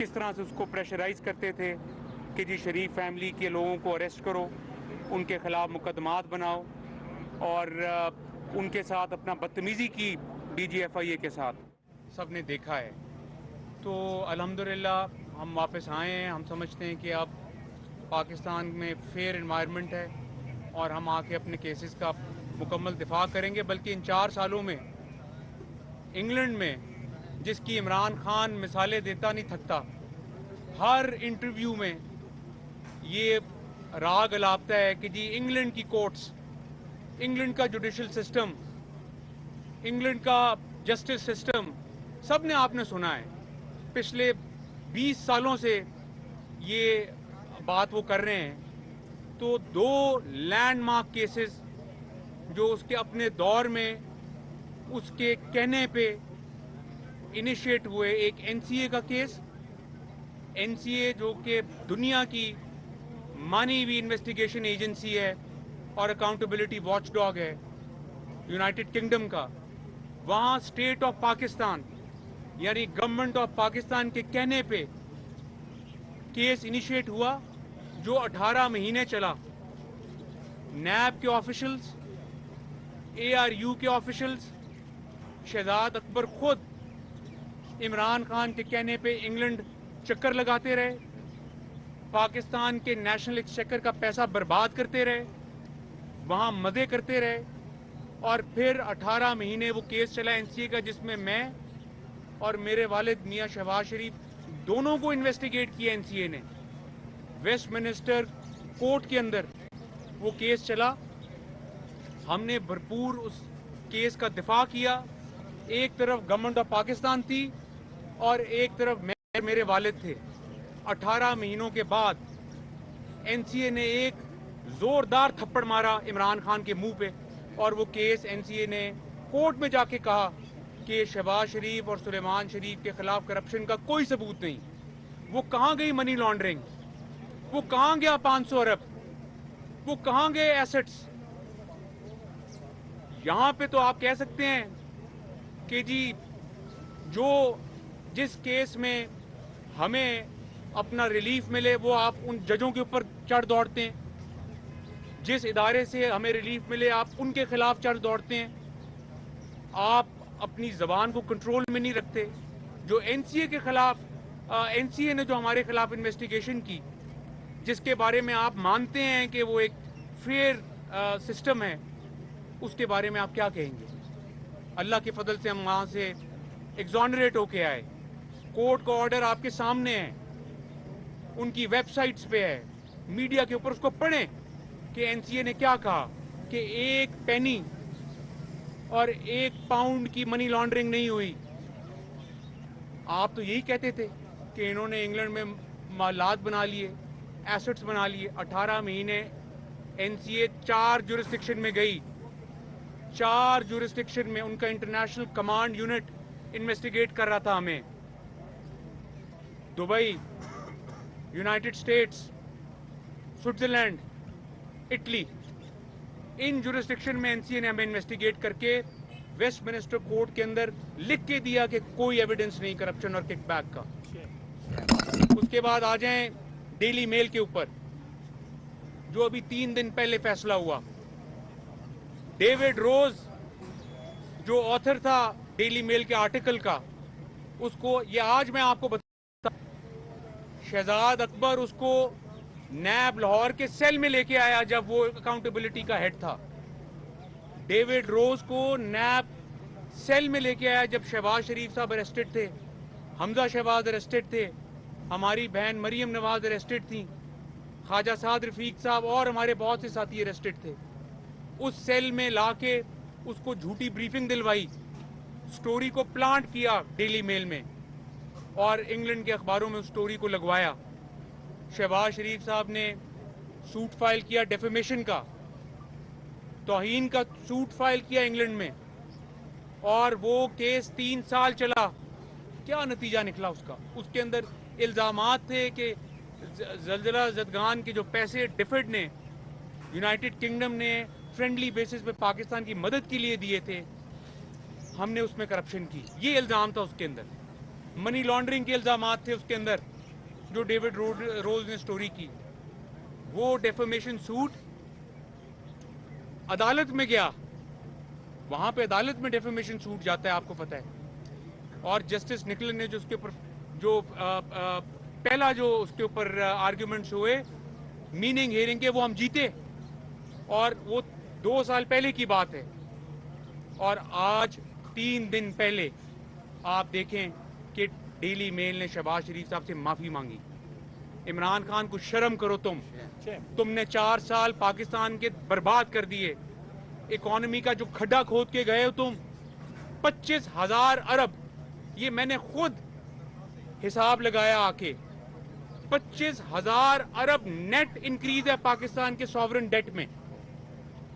किस तरह से उसको प्रेशराइज करते थे कि जी शरीफ फैमिली के लोगों को अरेस्ट करो, उनके खिलाफ मुकदमात बनाओ और उनके साथ अपना बदतमीज़ी की DGFIA के साथ। सब ने देखा है। तो अल्हम्दुलिल्लाह हम वापस आए हैं। हम समझते हैं कि अब पाकिस्तान में फेयर इन्वायरमेंट है और हम आके अपने केसेस का मुकम्मल दिफा करेंगे। बल्कि इन 4 सालों में इंग्लैंड में जिसकी इमरान खान मिसालें देता नहीं थकता, हर इंटरव्यू में ये राग अलापता है कि जी इंग्लैंड की कोर्ट्स, इंग्लैंड का जुडिशल सिस्टम, इंग्लैंड का जस्टिस सिस्टम, सब ने आपने सुना है। पिछले 20 सालों से ये बात वो कर रहे हैं। तो 2 लैंडमार्क केसेस जो उसके अपने दौर में उसके कहने पे इनिशिएट हुए, एक NCA का केस, NCA जो कि दुनिया की मानी हुई इन्वेस्टिगेशन एजेंसी है और अकाउंटेबिलिटी वॉचडॉग है यूनाइटेड किंगडम का, वहाँ स्टेट ऑफ पाकिस्तान यानी गवर्नमेंट ऑफ पाकिस्तान के कहने पे केस इनिशिएट हुआ जो 18 महीने चला। नैब के ऑफिशियल्स, ARU के ऑफिशियल्स, शहजाद अकबर खुद इमरान खान के कहने पे इंग्लैंड चक्कर लगाते रहे, पाकिस्तान के नेशनल एक्सचेकर का पैसा बर्बाद करते रहे, वहाँ मज़े करते रहे और फिर 18 महीने वो केस चला NCA का, जिसमें मैं और मेरे वालिद मियाँ शहबाज शरीफ दोनों को इन्वेस्टिगेट किया NCA ने। वेस्टमिनिस्टर कोर्ट के अंदर वो केस चला। हमने भरपूर उस केस का दिफा किया। एक तरफ गवर्नमेंट ऑफ पाकिस्तान थी और एक तरफ मैं, मेरे वालिद थे। 18 महीनों के बाद NCA ने एक जोरदार थप्पड़ मारा इमरान खान के मुंह पे और वो केस NCA ने कोर्ट में जाके कहा कि शहबाज शरीफ और सुलेमान शरीफ के खिलाफ करप्शन का कोई सबूत नहीं। वो कहाँ गई मनी लॉन्ड्रिंग, वो कहाँ गया 500 अरब, वो कहाँ गए एसेट्स। यहां पे तो आप कह सकते हैं कि जी जो जिस केस में हमें अपना रिलीफ मिले वो आप उन जजों के ऊपर चढ़ दौड़ते हैं, जिस इदारे से हमें रिलीफ मिले आप उनके खिलाफ चढ़ दौड़ते हैं। आप अपनी जबान को कंट्रोल में नहीं रखते। जो NCA के खिलाफ NCA ने जो हमारे खिलाफ इन्वेस्टिगेशन की, जिसके बारे में आप मानते हैं कि वो एक फेयर सिस्टम है, उसके बारे में आप क्या कहेंगे? अल्लाह के फजल से हम वहाँ से एग्जॉनरेट होके आए। कोर्ट का ऑर्डर आपके सामने है, उनकी वेबसाइट्स पे है, मीडिया के ऊपर उसको पढ़ें कि NCA ने क्या कहा कि 1 पेनी और 1 पाउंड की मनी लॉन्ड्रिंग नहीं हुई। आप तो यही कहते थे कि इन्होंने इंग्लैंड में मालात बना लिए, एसेट्स बना लिए। 18 महीने NCA 4 जुरिस्डिक्शन में गई, 4 जुरिस्डिक्शन में उनका इंटरनेशनल कमांड यूनिट इन्वेस्टिगेट कर रहा था हमें। Dubai, United States, Switzerland, Italy, इन जुरिस्डिक्शन में NCA ने हमें इन्वेस्टिगेट करके वेस्टमिनिस्टर कोर्ट के अंदर लिख के दिया कि कोई एविडेंस नहीं करप्शन और किकबैक का। उसके बाद आ जाएं डेली मेल के ऊपर, जो अभी 3 दिन पहले फैसला हुआ। डेविड रोज जो ऑथर था डेली मेल के आर्टिकल का, उसको ये आज मैं आपको बता, शहजाद अकबर उसको नैब लाहौर के सेल में लेके आया जब वो अकाउंटेबिलिटी का हेड था। डेविड रोज को नैब सेल में लेके आया जब शहबाज शरीफ साहब अरेस्टेड थे, हमजा शहबाज अरेस्टेड थे, हमारी बहन मरियम नवाज अरेस्टेड थी, ख्वाजा साद रफीक साहब और हमारे बहुत से साथी अरेस्टेड थे। उस सेल में लाके उसको झूठी ब्रीफिंग दिलवाई, स्टोरी को प्लांट किया डेली मेल में और इंग्लैंड के अखबारों में उस स्टोरी को लगवाया। शहबाज शरीफ साहब ने सूट फाइल किया डेफेमेशन का, तौहीन का सूट फाइल किया इंग्लैंड में और वो केस 3 साल चला। क्या नतीजा निकला उसका? उसके अंदर इल्जामात थे कि जलजला जदगान के जो पैसे डिफिड ने, यूनाइटेड किंगडम ने फ्रेंडली बेसिस पे पाकिस्तान की मदद के लिए दिए थे, हमने उसमें करप्शन की, ये इल्जाम था उसके अंदर। मनी लॉन्ड्रिंग के इल्जामात थे उसके अंदर। जो डेविड रोज ने स्टोरी की, वो डेफेमेशन सूट अदालत में गया, वहां पे अदालत में डेफेमेशन सूट जाता है, आपको पता है। और जस्टिस निकलन ने जो उसके ऊपर जो पहला जो उसके ऊपर आर्ग्यूमेंट्स हुए मीनिंग हेयरिंग के, वो हम जीते, और वो 2 साल पहले की बात है। और आज 3 दिन पहले आप देखें कि डेली मेल ने शहबाज शरीफ साहब से माफी मांगी। इमरान खान को शर्म करो तुमने 4 साल पाकिस्तान के बर्बाद कर दिए। इकोनॉमी का जो खड्डा खोद के गए हो तुम, 25,000 अरब, ये मैंने खुद हिसाब लगाया आके, 25,000 अरब नेट इंक्रीज है पाकिस्तान के सॉवरेन डेट में।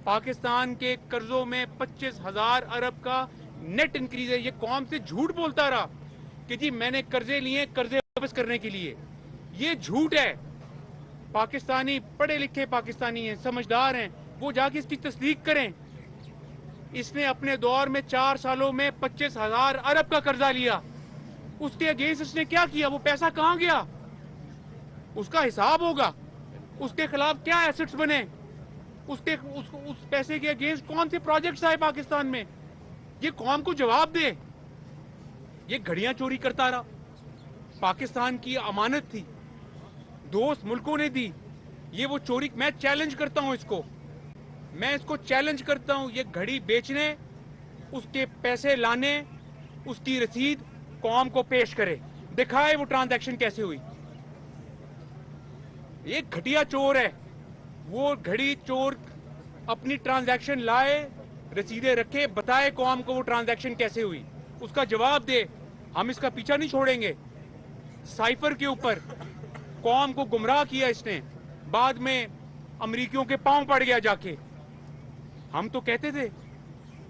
पाकिस्तान के कर्जों में 25,000 अरब का नेट इंक्रीज है। ये कौम से झूठ बोलता रहा कि जी मैंने कर्जे लिए कर्जे वापस करने के लिए, ये झूठ है। पाकिस्तानी पढ़े लिखे पाकिस्तानी हैं, समझदार हैं, वो जाके इसकी तस्दीक करें। इसने अपने दौर में 4 सालों में 25,000 अरब का कर्जा लिया। उसके अगेंस्ट इसने क्या किया? वो पैसा कहां गया? उसका हिसाब होगा। उसके खिलाफ क्या एसेट्स बने, उस पैसे के अगेंस्ट कौन से प्रोजेक्ट्स आए पाकिस्तान में, ये कौम को जवाब दे। ये घड़ियां चोरी करता रहा, पाकिस्तान की अमानत थी, दोस्त मुल्कों ने दी, ये वो चोरी। मैं चैलेंज करता हूं इसको, मैं इसको चैलेंज करता हूं, ये घड़ी बेचने, उसके पैसे लाने, उसकी रसीद कौम को पेश करे, दिखाए वो ट्रांजैक्शन कैसे हुई। ये घटिया चोर है, वो घड़ी चोर अपनी ट्रांजैक्शन लाए, रसीदें रखे, बताए कौम को वो ट्रांजैक्शन कैसे हुई, उसका जवाब दे। हम इसका पीछा नहीं छोड़ेंगे। साइफर के ऊपर कौम को गुमराह किया इसने, बाद में अमरीकियों के पांव पड़ गया जाके। हम तो कहते थे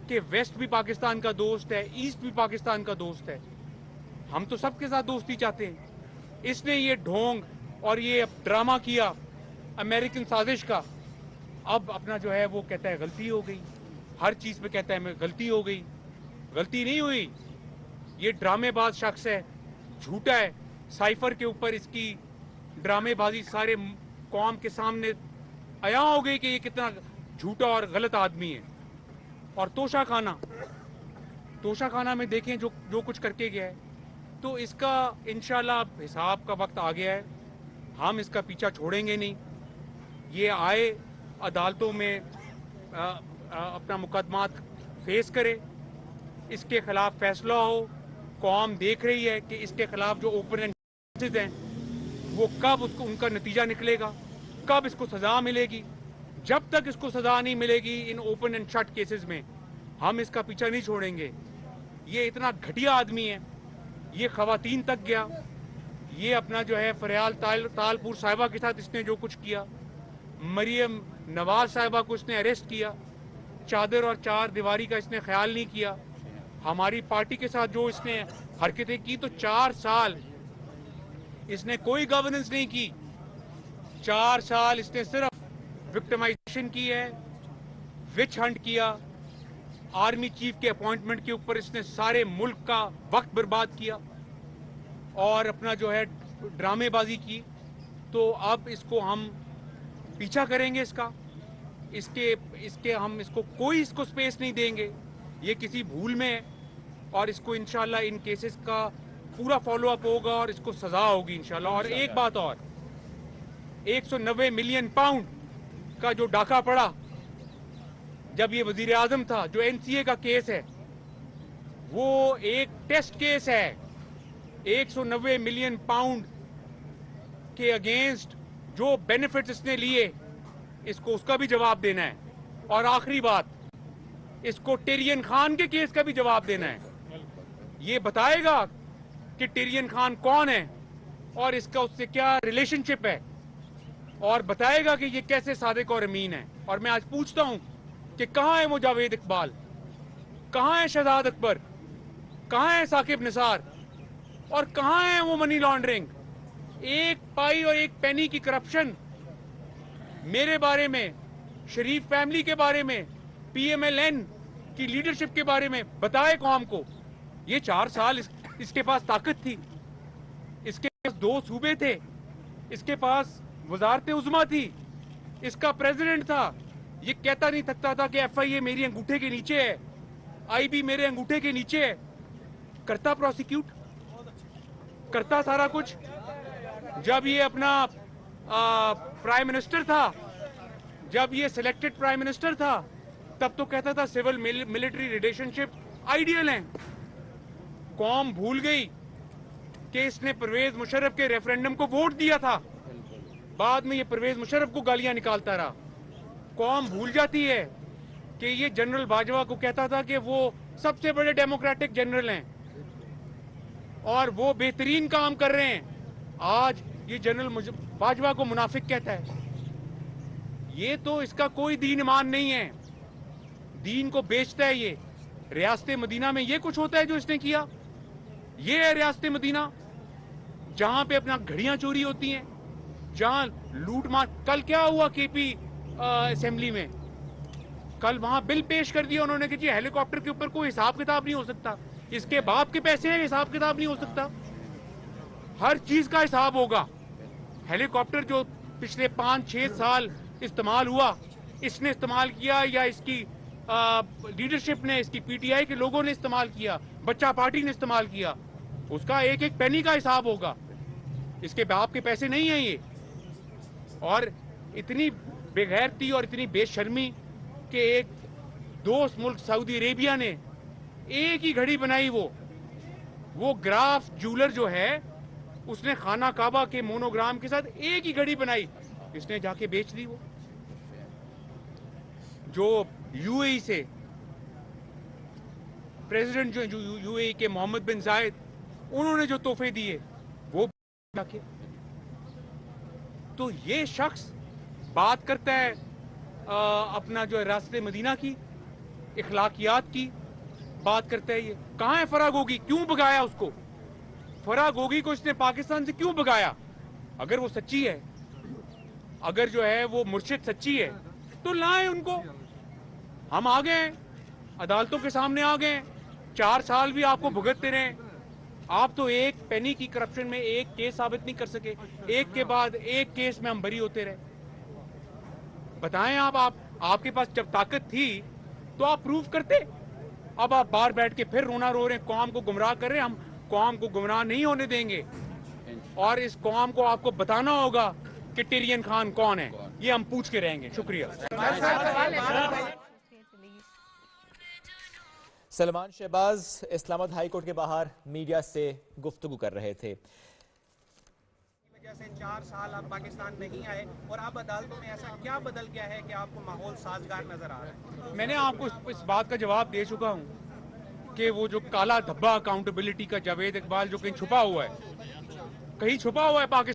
कि वेस्ट भी पाकिस्तान का दोस्त है, ईस्ट भी पाकिस्तान का दोस्त है, हम तो सबके साथ दोस्ती चाहते हैं। इसने ये ढोंग और ये ड्रामा किया अमेरिकन साजिश का। अब अपना जो है वो कहता है गलती हो गई, हर चीज पे कहता है मैं गलती हो गई। गलती नहीं हुई, ये ड्रामेबाज शख्स है, झूठा है। साइफर के ऊपर इसकी ड्रामेबाजी सारे कौम के सामने आया हो गई कि ये कितना झूठा और गलत आदमी है। और तोशा खाना में देखें जो कुछ करके गया है, तो इसका इंशाल्लाह हिसाब का वक्त आ गया है। हम इसका पीछा छोड़ेंगे नहीं। ये आए अदालतों में अपना मुकदमा फेस करे, इसके खिलाफ फैसला हो। कौम देख रही है कि इसके खिलाफ जो ओपन एंड केसेस हैं वो कब उनका नतीजा निकलेगा, कब इसको सजा मिलेगी। जब तक इसको सजा नहीं मिलेगी in open and shut cases में, हम इसका पीछा नहीं छोड़ेंगे। ये इतना घटिया आदमी है, ये खवातीन तक गया, ये अपना जो है फरियाल तालपुर साहिबा के साथ इसने जो कुछ किया, मरियम नवाज साहिबा को इसने अरेस्ट किया, चादर और चार दीवारी का इसने ख्याल नहीं किया। हमारी पार्टी के साथ जो इसने हरकतें की, तो 4 साल इसने कोई गवर्नेंस नहीं की। 4 साल इसने सिर्फ विक्टिमाइजेशन की है, विच हंट किया, आर्मी चीफ के अपॉइंटमेंट के ऊपर इसने सारे मुल्क का वक्त बर्बाद किया और अपना जो है ड्रामेबाजी की। तो अब इसको हम पीछा करेंगे इसके हम इसको कोई इसको स्पेस नहीं देंगे। ये किसी भूल में है और इसको इंशाल्लाह इन केसेस का पूरा फॉलो अप होगा और इसको सजा होगी इंशाल्लाह। और एक बात और, 190 मिलियन पाउंड का जो डाका पड़ा जब ये वजीर आजम था, जो एनसीए का केस है, वो एक टेस्ट केस है। 190 मिलियन पाउंड के अगेंस्ट जो बेनिफिट्स इसने लिए, इसको उसका भी जवाब देना है। और आखिरी बात, इसको टेरियन खान के केस का भी जवाब देना है। ये बताएगा कि टेरियन खान कौन है और इसका उससे क्या रिलेशनशिप है, और बताएगा कि ये कैसे सादिक और अमीन है। और मैं आज पूछता हूं कि कहां है वो जावेद इकबाल, कहां है शहजाद अकबर, कहां है साकिब निसार, और कहां है वो मनी लॉन्ड्रिंग। एक पाई और एक पेनी की करप्शन मेरे बारे में, शरीफ फैमिली के बारे में, पीएमएलएन की लीडरशिप के बारे में बताए कौम को। ये 4 साल इसके पास ताकत थी, इसके पास 2 सूबे थे, इसके पास वजारत उज़्मा थी, इसका प्रेसिडेंट था। ये कहता नहीं थकता था कि FIA मेरी अंगूठे के नीचे है, IB मेरे अंगूठे के नीचे है। करता प्रोसिक्यूट, करता सारा कुछ। जब ये अपना प्राइम मिनिस्टर था, जब ये सिलेक्टेड प्राइम मिनिस्टर था, तब तो कहता था सिविल मिलिट्री रिलेशनशिप आइडियल हैं। कौम भूल गई कि इसने परवेज मुशर्रफ के रेफरेंडम को वोट दिया था, बाद में ये परवेज मुशर्रफ को गालियां निकालता रहा। कौम भूल जाती है कि ये जनरल बाजवा को कहता था कि वो सबसे बड़े डेमोक्रेटिक जनरल हैं और वो बेहतरीन काम कर रहे हैं। आज ये जनरल बाजवा को मुनाफिक कहता है। ये तो इसका कोई दीन ईमान नहीं है, दीन को बेचता है ये। रियासत मदीना में ये कुछ होता है जो इसने किया। ये है रियासत मदीना, जहां पे अपना घड़ियां चोरी होती हैं, जहां लूट मार। कल क्या हुआ KP असेंबली में? कल वहां बिल पेश कर दिया उन्होंने कि जी हेलीकॉप्टर के ऊपर कोई हिसाब किताब नहीं हो सकता, इसके बाप के पैसे हैं, हिसाब किताब नहीं हो सकता। हर चीज का हिसाब होगा। हेलीकॉप्टर जो पिछले 5-6 साल इस्तेमाल हुआ, इसने इस्तेमाल किया या इसकी लीडरशिप ने, इसकी PTI के लोगों ने इस्तेमाल किया, बच्चा पार्टी ने इस्तेमाल किया, उसका एक एक पेनी का हिसाब होगा। इसके बाप के पैसे नहीं हैं ये। और इतनी बेगैरती और इतनी बेशर्मी कि एक दोस्त मुल्क सऊदी अरेबिया ने एक ही घड़ी बनाई, वो ग्राफ ज्वेलर जो है, उसने खाना काबा के मोनोग्राम के साथ एक ही घड़ी बनाई, इसने जाके बेच दी। वो जो UAE से प्रेसिडेंट जो UAE के मोहम्मद बिन जायद, उन्होंने जो तोहफे दिए वो जाके। तो ये शख्स बात करता है अपना जो है रास्ते मदीना की, इखलाकियात की बात करता है। ये कहाँ है फराह गोगी? क्यों भगाया उसको? फराह गोगी को इसने पाकिस्तान से क्यों भगाया? अगर वो सच्ची है, अगर जो है वो मुर्शिद सच्ची है, तो लाएं उनको। हम आ गए, अदालतों के सामने आ गए, 4 साल भी आपको भुगतते रहे। आप तो एक पेनी की करप्शन में एक केस साबित नहीं कर सके, एक के बाद एक केस में हम बरी होते रहे। बताएं आपके पास जब ताकत थी तो आप प्रूव करते। अब आप बाहर बैठ के फिर रोना रो रहे हैं, कौम को गुमराह कर रहे हैं। हम कौम को गुमराह नहीं होने देंगे और इस कौम को आपको बताना होगा कि टिरियन खान कौन है। ये हम पूछ के रहेंगे। शुक्रिया। सलमान शहबाज इस्लामाबाद हाई कोर्ट के बाहर मीडिया से गुफ्तगू कर रहे थे। जैसे 4 साल आप पाकिस्तान नहीं आए और अब अदालतों में ऐसा क्या बदल गया है कि आपको माहौल साजगार नजर आ रहा है? मैंने आपको इस बात का जवाब दे चुका हूं कि वो जो काला धब्बा अकाउंटेबिलिटी का जावेद इकबाल जो कहीं छुपा हुआ है पाकिस्तान